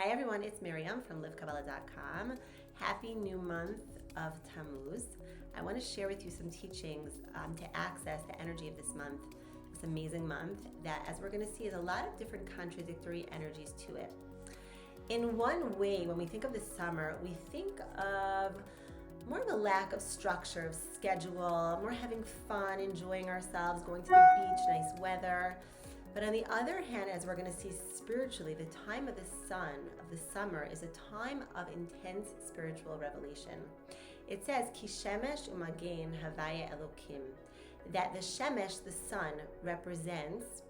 Hi everyone, it's Miriam from livekabbalah.com. Happy new month of Tammuz. I want to share with you some teachings to access the energy of this month, this amazing month that, as we're going to see, is a lot of different contradictory energies to it. In one way, when we think of the summer, we think of more of a lack of structure, of schedule, more having fun, enjoying ourselves, going to the beach, nice weather. But on the other hand, as we're going to see spiritually, the time of the sun, of the summer, is a time of intense spiritual revelation. It says, Ki shemesh umagen havaya elokim, that the shemesh, the sun, represents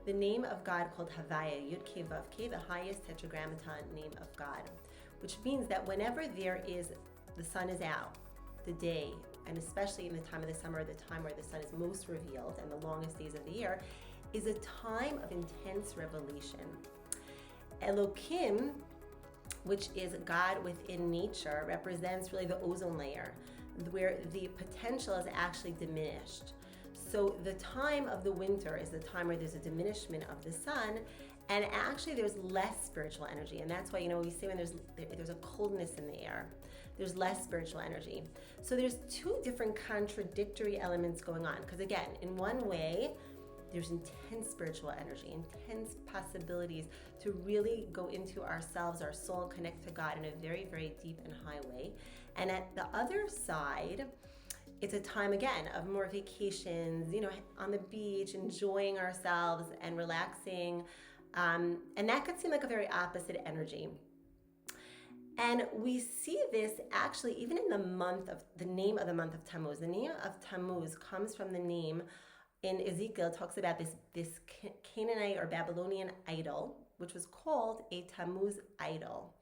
the name of God called Havaya, Yud Kei Vav Kei, the highest tetragrammaton name of God, which means that whenever the sun is out, the day, and especially in the time of the summer, the time where the sun is most revealed and the longest days of the year, is a time of intense revelation. Elokim, which is God within nature, represents really the ozone layer, where the potential is actually diminished. So the time of the winter is the time where there's a diminishment of the sun, and actually there's less spiritual energy. And that's why, we say when there's a coldness in the air, there's less spiritual energy. So there's two different contradictory elements going on. Because again, in one way, there's intense spiritual energy, intense possibilities to really go into ourselves, our soul, connect to God in a very, very deep and high way. And at the other side, it's a time, again, of more vacations, on the beach, enjoying ourselves and relaxing. And that could seem like a very opposite energy. And we see this actually even in the name of the month of Tammuz. The name of Tammuz comes from the name in Ezekiel. Talks about this Canaanite or Babylonian idol, which was called a Tammuz idol.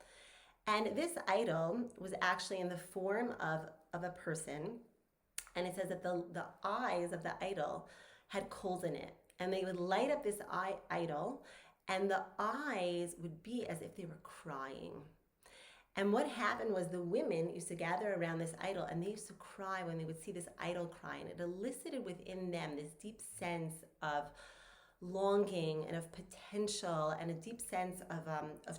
And this idol was actually in the form of a person. And it says that the eyes of the idol had coals in it. And they would light up this idol, and the eyes would be as if they were crying. And what happened was the women used to gather around this idol, and they used to cry when they would see this idol cry. And it elicited within them this deep sense of longing and of potential, and a deep sense of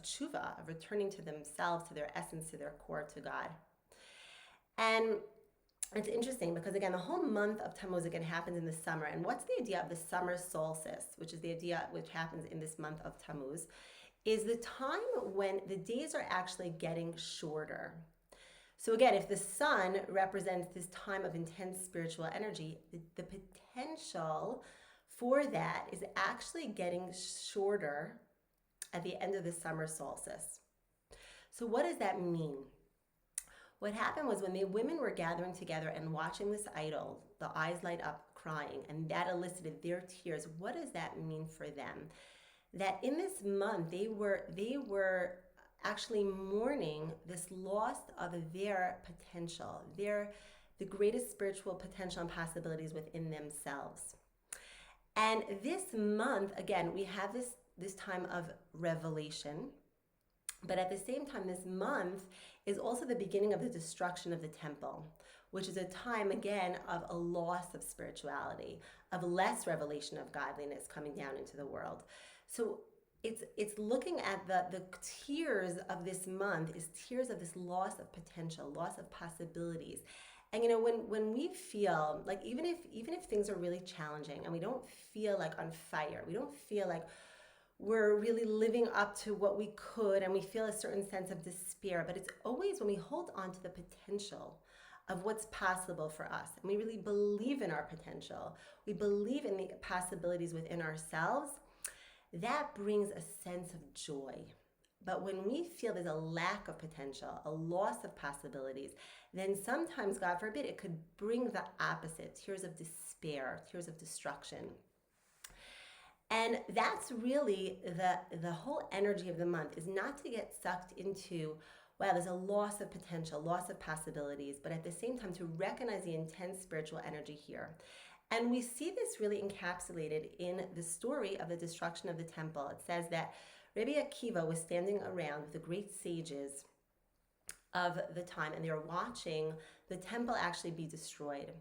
tshuva, of returning to themselves, to their essence, to their core, to God. And it's interesting because, again, the whole month of Tammuz, again, happens in the summer. And what's the idea of the summer solstice, which is the idea which happens in this month of Tammuz, is the time when the days are actually getting shorter. So again, if the sun represents this time of intense spiritual energy, the potential for that is actually getting shorter at the end of the summer solstice. So what does that mean? What happened was when the women were gathering together and watching this idol, the eyes light up crying, and that elicited their tears. What does that mean for them? That in this month, they were actually mourning this loss of their potential, the greatest spiritual potential and possibilities within themselves. And this month, again, we have this time of revelation. But at the same time, this month is also the beginning of the destruction of the temple, which is a time, again, of a loss of spirituality, of less revelation of godliness coming down into the world. So it's looking at the tears of this month is tears of this loss of potential, loss of possibilities. And when we feel like even if things are really challenging and we don't feel like on fire, we don't feel like we're really living up to what we could, and we feel a certain sense of despair, but it's always when we hold on to the potential of what's possible for us, and we really believe in our potential, we believe in the possibilities within ourselves, that brings a sense of joy. But when we feel there's a lack of potential, a loss of possibilities, then sometimes, God forbid, it could bring the opposite, tears of despair, tears of destruction. And that's really the whole energy of the month, is not to get sucked into, wow, there's a loss of potential, loss of possibilities, but at the same time to recognize the intense spiritual energy here. And we see this really encapsulated in the story of the destruction of the temple. It says that Rabbi Akiva was standing around with the great sages of the time, and they were watching the temple actually be destroyed.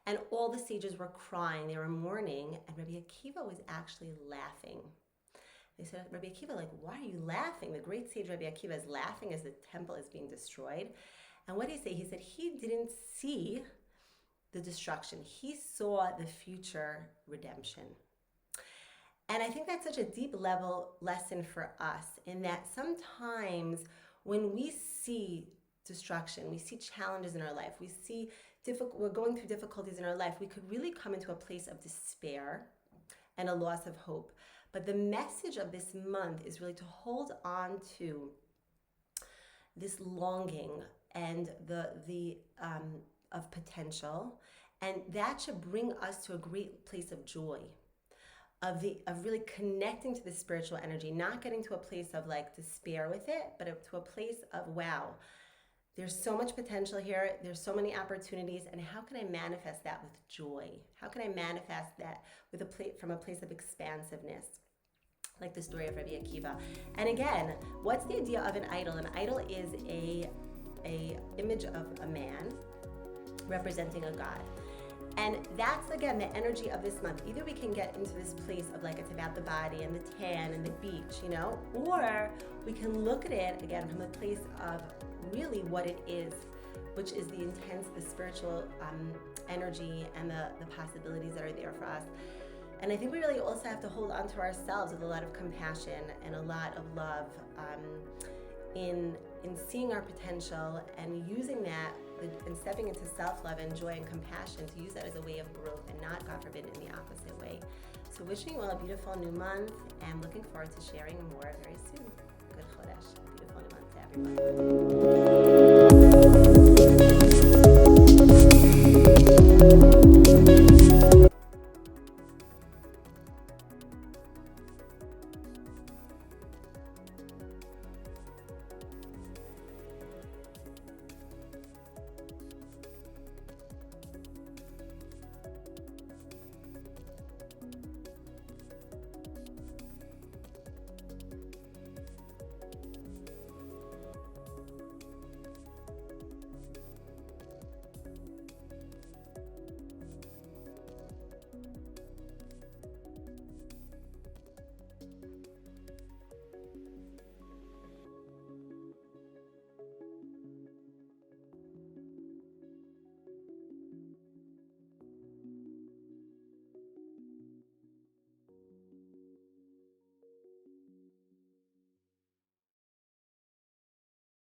And all the sages were crying, they were mourning, and Rabbi Akiva was actually laughing. They said, Rabbi Akiva, like, why are you laughing? The great sage Rabbi Akiva is laughing as the temple is being destroyed. And what did he say? He said he didn't see the destruction. He saw the future redemption. And I think that's such a deep level lesson for us, in that sometimes when we see destruction, we see challenges in our life, we're going through difficulties in our life, we could really come into a place of despair and a loss of hope. But the message of this month is really to hold on to this longing and the of potential, and that should bring us to a great place of joy, of really connecting to the spiritual energy, not getting to a place of like despair with it, but to a place of, wow, there's so much potential here, there's so many opportunities, and how can I manifest that with joy? How can I manifest that from a place of expansiveness? Like the story of Rabbi Akiva. And again, what's the idea of an idol? An idol is a image of a man representing a god. And that's, again, the energy of this month. Either we can get into this place of like, it's about the body and the tan and the beach, or we can look at it, again, from a place of really what it is, which is the spiritual energy and the possibilities that are there for us. And I think we really also have to hold on to ourselves with a lot of compassion and a lot of love in seeing our potential and using that and stepping into self-love and joy and compassion, to use that as a way of growth and not, God forbid, in the opposite way. So wishing you all a beautiful new month and looking forward to sharing more very soon. Good Chodesh. Beautiful new month to everyone.